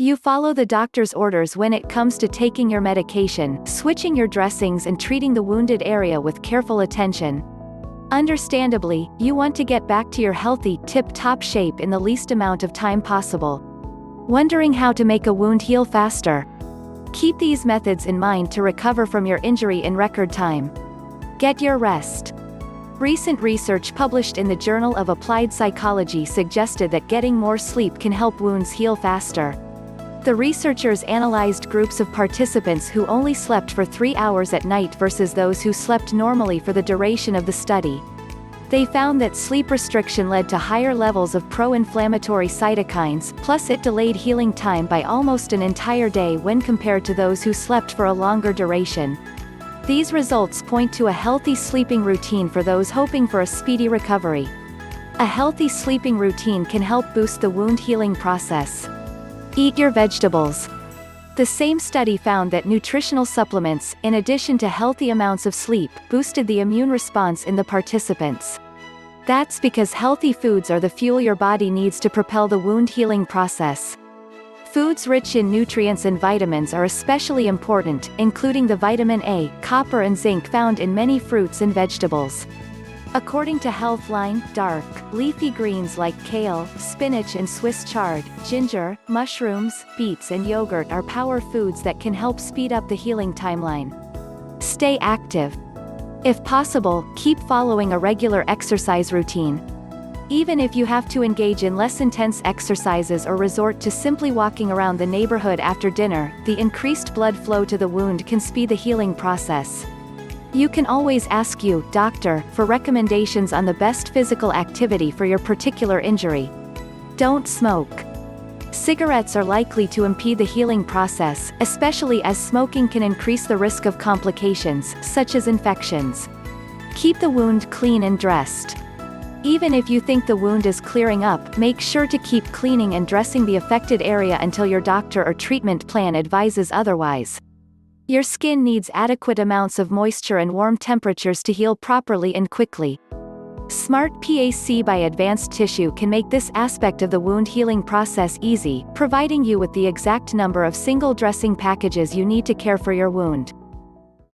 You follow the doctor's orders when it comes to taking your medication, switching your dressings and treating the wounded area with careful attention. Understandably, you want to get back to your healthy, tip-top shape in the least amount of time possible. Wondering how to make a wound heal faster? Keep these methods in mind to recover from your injury in record time. Get your rest. Recent research published in the Journal of Applied Psychology suggested that getting more sleep can help wounds heal faster. The researchers analyzed groups of participants who only slept for 3 hours at night versus those who slept normally for the duration of the study. They found that sleep restriction led to higher levels of pro-inflammatory cytokines, plus it delayed healing time by almost an entire day when compared to those who slept for a longer duration. These results point to a healthy sleeping routine for those hoping for a speedy recovery. A healthy sleeping routine can help boost the wound healing process. Eat your vegetables. The same study found that nutritional supplements, in addition to healthy amounts of sleep, boosted the immune response in the participants. That's because healthy foods are the fuel your body needs to propel the wound healing process. Foods rich in nutrients and vitamins are especially important, including the vitamin A, copper and zinc found in many fruits and vegetables. According to Healthline, dark, leafy greens like kale, spinach and Swiss chard, ginger, mushrooms, beets and yogurt are power foods that can help speed up the healing timeline. Stay active. If possible, keep following a regular exercise routine. Even if you have to engage in less intense exercises or resort to simply walking around the neighborhood after dinner, the increased blood flow to the wound can speed the healing process. You can always ask your doctor for recommendations on the best physical activity for your particular injury. Don't smoke. Cigarettes are likely to impede the healing process, especially as smoking can increase the risk of complications, such as infections. Keep the wound clean and dressed. Even if you think the wound is clearing up, make sure to keep cleaning and dressing the affected area until your doctor or treatment plan advises otherwise. Your skin needs adequate amounts of moisture and warm temperatures to heal properly and quickly. Smart PAC by Advanced Tissue can make this aspect of the wound healing process easy, providing you with the exact number of single dressing packages you need to care for your wound.